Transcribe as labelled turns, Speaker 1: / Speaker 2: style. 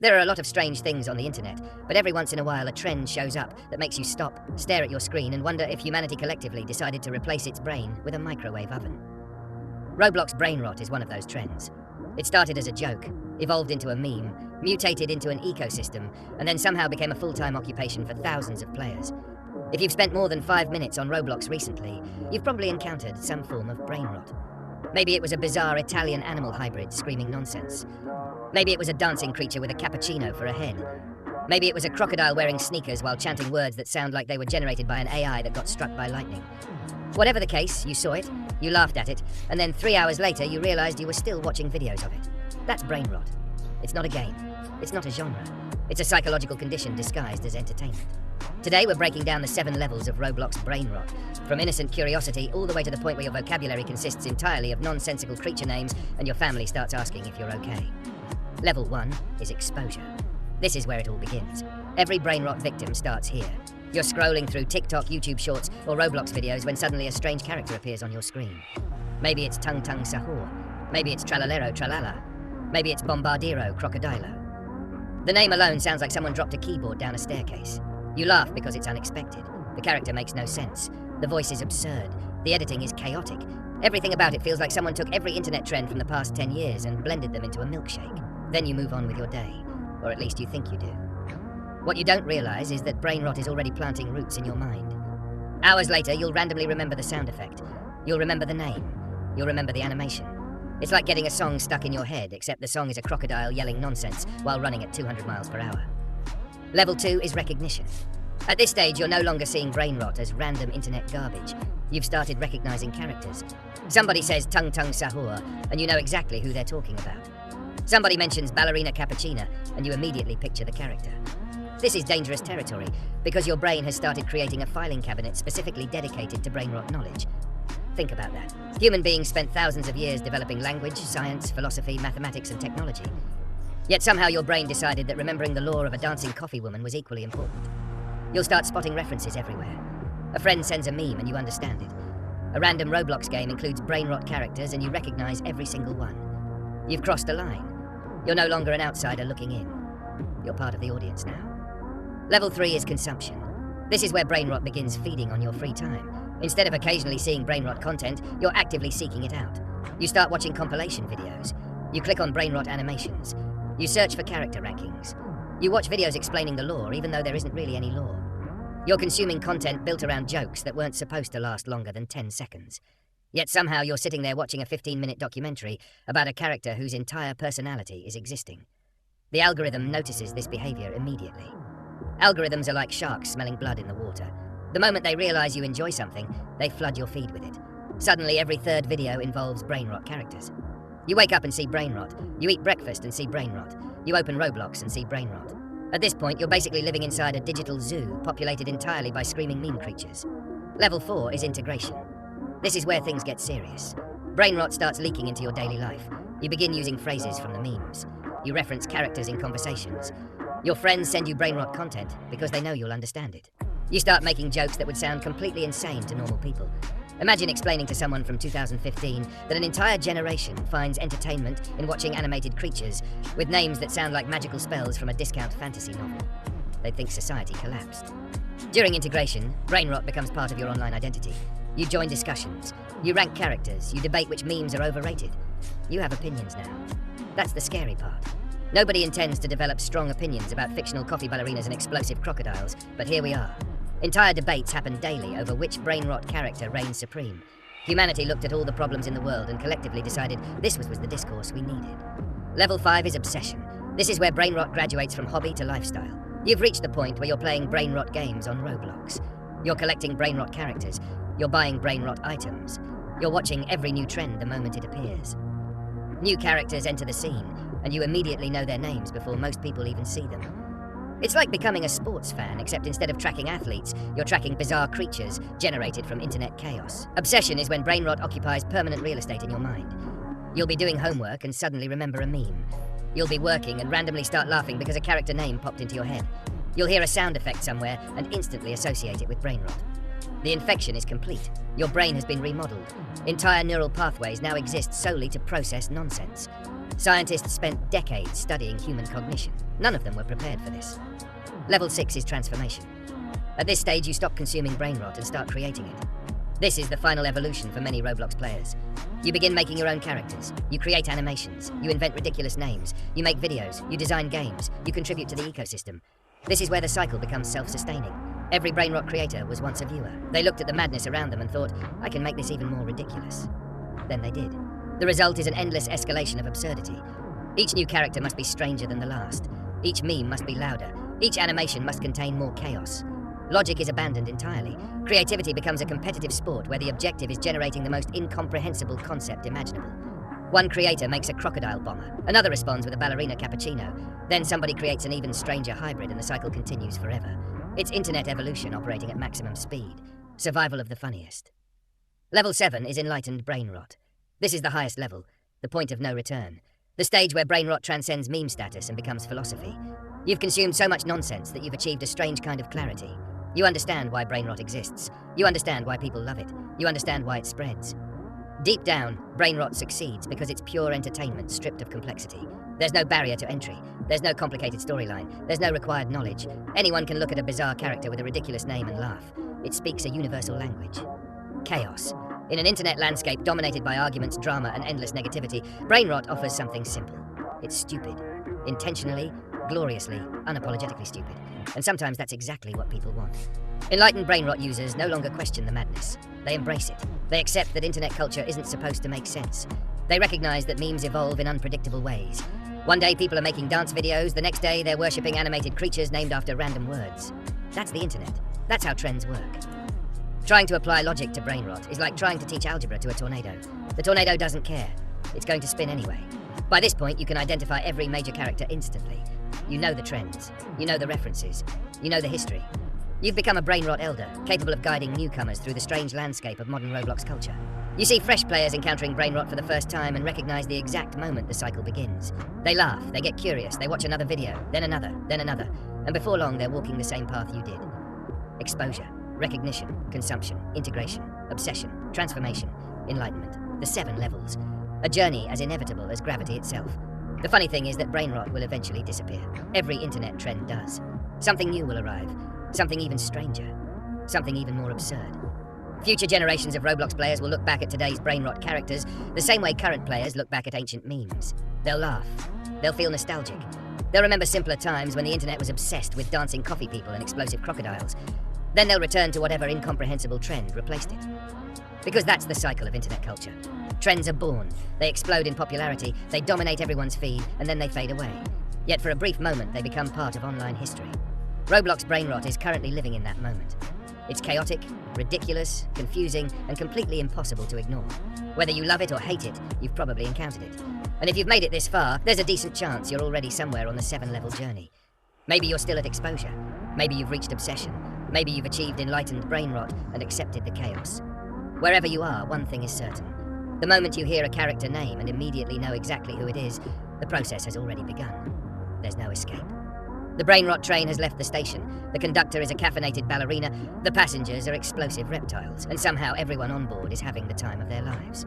Speaker 1: There are a lot of strange things on the internet, but every once in a while a trend shows up that makes you stop, stare at your screen, and wonder if humanity collectively decided to replace its brain with a microwave oven. Roblox Brainrot is one of those trends. It started as a joke, evolved into a meme, mutated into an ecosystem, and then somehow became a full-time occupation for thousands of players. If you've spent more than 5 minutes on Roblox recently, you've probably encountered some form of brainrot. Maybe it was a bizarre Italian animal hybrid screaming nonsense. Maybe it was a dancing creature with a cappuccino for a head. Maybe it was a crocodile wearing sneakers while chanting words that sound like they were generated by an AI that got struck by lightning. Whatever the case, you saw it, you laughed at it, and then 3 hours later you realized you were still watching videos of it. That's brainrot. It's not a game. It's not a genre. It's a psychological condition disguised as entertainment. Today we're breaking down the 7 levels of Roblox brainrot, from innocent curiosity all the way to the point where your vocabulary consists entirely of nonsensical creature names and your family starts asking if you're okay. Level 1 is exposure. This is where it all begins. Every brainrot victim starts here. You're scrolling through TikTok, YouTube shorts, or Roblox videos when suddenly a strange character appears on your screen. Maybe it's Tung Tung Sahur. Maybe it's Tralalero Tralala. Maybe it's Bombardiro Crocodilo. The name alone sounds like someone dropped a keyboard down a staircase. You laugh because it's unexpected. The character makes no sense. The voice is absurd. The editing is chaotic. Everything about it feels like someone took every internet trend from the past 10 years and blended them into a milkshake. Then you move on with your day, or at least you think you do. What you don't realize is that brainrot is already planting roots in your mind. Hours later, you'll randomly remember the sound effect. You'll remember the name. You'll remember the animation. It's like getting a song stuck in your head, except the song is a crocodile yelling nonsense while running at 200 miles per hour. Level 2 is recognition. At this stage, you're no longer seeing brainrot as random internet garbage. You've started recognizing characters. Somebody says Tung Tung Sahur, and you know exactly who they're talking about. Somebody mentions Ballerina Cappuccina, and you immediately picture the character. This is dangerous territory, because your brain has started creating a filing cabinet specifically dedicated to brainrot knowledge. Think about that. Human beings spent thousands of years developing language, science, philosophy, mathematics, and technology. Yet somehow your brain decided that remembering the lore of a dancing coffee woman was equally important. You'll start spotting references everywhere. A friend sends a meme and you understand it. A random Roblox game includes brainrot characters and you recognize every single one. You've crossed a line. You're no longer an outsider looking in. You're part of the audience now. Level 3 is consumption. This is where brainrot begins feeding on your free time. Instead of occasionally seeing brainrot content, you're actively seeking it out. You start watching compilation videos. You click on brainrot animations. You search for character rankings. You watch videos explaining the lore, even though there isn't really any lore. You're consuming content built around jokes that weren't supposed to last longer than 10 seconds. Yet somehow you're sitting there watching a 15-minute documentary about a character whose entire personality is existing. The algorithm notices this behavior immediately. Algorithms are like sharks smelling blood in the water. The moment they realize you enjoy something, they flood your feed with it. Suddenly every third video involves brainrot characters. You wake up and see brainrot. You eat breakfast and see brainrot. You open Roblox and see brainrot. At this point, you're basically living inside a digital zoo populated entirely by screaming meme creatures. Level 4 is integration. This is where things get serious. Brainrot starts leaking into your daily life. You begin using phrases from the memes. You reference characters in conversations. Your friends send you brainrot content because they know you'll understand it. You start making jokes that would sound completely insane to normal people. Imagine explaining to someone from 2015 that an entire generation finds entertainment in watching animated creatures with names that sound like magical spells from a discount fantasy novel. They'd think society collapsed. During integration, brainrot becomes part of your online identity. You join discussions. You rank characters. You debate which memes are overrated. You have opinions now. That's the scary part. Nobody intends to develop strong opinions about fictional coffee ballerinas and explosive crocodiles, but here we are. Entire debates happen daily over which brainrot character reigns supreme. Humanity looked at all the problems in the world and collectively decided this was the discourse we needed. Level 5 is obsession. This is where brainrot graduates from hobby to lifestyle. You've reached the point where you're playing brainrot games on Roblox. You're collecting brainrot characters. You're buying brainrot items. You're watching every new trend the moment it appears. New characters enter the scene, and you immediately know their names before most people even see them. It's like becoming a sports fan, except instead of tracking athletes, you're tracking bizarre creatures generated from internet chaos. Obsession is when brainrot occupies permanent real estate in your mind. You'll be doing homework and suddenly remember a meme. You'll be working and randomly start laughing because a character name popped into your head. You'll hear a sound effect somewhere and instantly associate it with brainrot. The infection is complete. Your brain has been remodeled. Entire neural pathways now exist solely to process nonsense. Scientists spent decades studying human cognition. None of them were prepared for this. Level 6 is transformation. At this stage, you stop consuming Brainrot and start creating it. This is the final evolution for many Roblox players. You begin making your own characters. You create animations. You invent ridiculous names. You make videos. You design games. You contribute to the ecosystem. This is where the cycle becomes self-sustaining. Every Brainrot creator was once a viewer. They looked at the madness around them and thought, I can make this even more ridiculous. Then they did. The result is an endless escalation of absurdity. Each new character must be stranger than the last. Each meme must be louder. Each animation must contain more chaos. Logic is abandoned entirely. Creativity becomes a competitive sport where the objective is generating the most incomprehensible concept imaginable. One creator makes a crocodile bomber. Another responds with a ballerina cappuccino. Then somebody creates an even stranger hybrid and the cycle continues forever. It's internet evolution operating at maximum speed. Survival of the funniest. Level 7 is enlightened Brainrot. This is the highest level, the point of no return. The stage where Brainrot transcends meme status and becomes philosophy. You've consumed so much nonsense that you've achieved a strange kind of clarity. You understand why Brainrot exists. You understand why people love it. You understand why it spreads. Deep down, Brainrot succeeds because it's pure entertainment stripped of complexity. There's no barrier to entry. There's no complicated storyline. There's no required knowledge. Anyone can look at a bizarre character with a ridiculous name and laugh. It speaks a universal language. Chaos. In an internet landscape dominated by arguments, drama, and endless negativity, Brainrot offers something simple. It's stupid. Intentionally, gloriously, unapologetically stupid. And sometimes that's exactly what people want. Enlightened Brainrot users no longer question the madness. They embrace it. They accept that internet culture isn't supposed to make sense. They recognize that memes evolve in unpredictable ways. One day people are making dance videos, the next day they're worshipping animated creatures named after random words. That's the internet. That's how trends work. Trying to apply logic to Brainrot is like trying to teach algebra to a tornado. The tornado doesn't care. It's going to spin anyway. By this point, you can identify every major character instantly. You know the trends. You know the references. You know the history. You've become a Brainrot elder, capable of guiding newcomers through the strange landscape of modern Roblox culture. You see fresh players encountering Brainrot for the first time and recognize the exact moment the cycle begins. They laugh, they get curious, they watch another video, then another, and before long they're walking the same path you did. Exposure, recognition, consumption, integration, obsession, transformation, enlightenment. The 7 levels. A journey as inevitable as gravity itself. The funny thing is that Brainrot will eventually disappear. Every internet trend does. Something new will arrive. Something even stranger. Something even more absurd. Future generations of Roblox players will look back at today's Brainrot characters the same way current players look back at ancient memes. They'll laugh. They'll feel nostalgic. They'll remember simpler times when the internet was obsessed with dancing coffee people and explosive crocodiles. Then they'll return to whatever incomprehensible trend replaced it. Because that's the cycle of internet culture. Trends are born, they explode in popularity, they dominate everyone's feed, and then they fade away. Yet for a brief moment, they become part of online history. Roblox Brainrot is currently living in that moment. It's chaotic, ridiculous, confusing, and completely impossible to ignore. Whether you love it or hate it, you've probably encountered it. And if you've made it this far, there's a decent chance you're already somewhere on the 7-level journey. Maybe you're still at exposure. Maybe you've reached obsession. Maybe you've achieved enlightened Brainrot and accepted the chaos. Wherever you are, one thing is certain. The moment you hear a character name and immediately know exactly who it is, the process has already begun. There's no escape. The Brainrot train has left the station. The conductor is a caffeinated ballerina. The passengers are explosive reptiles. And somehow everyone on board is having the time of their lives.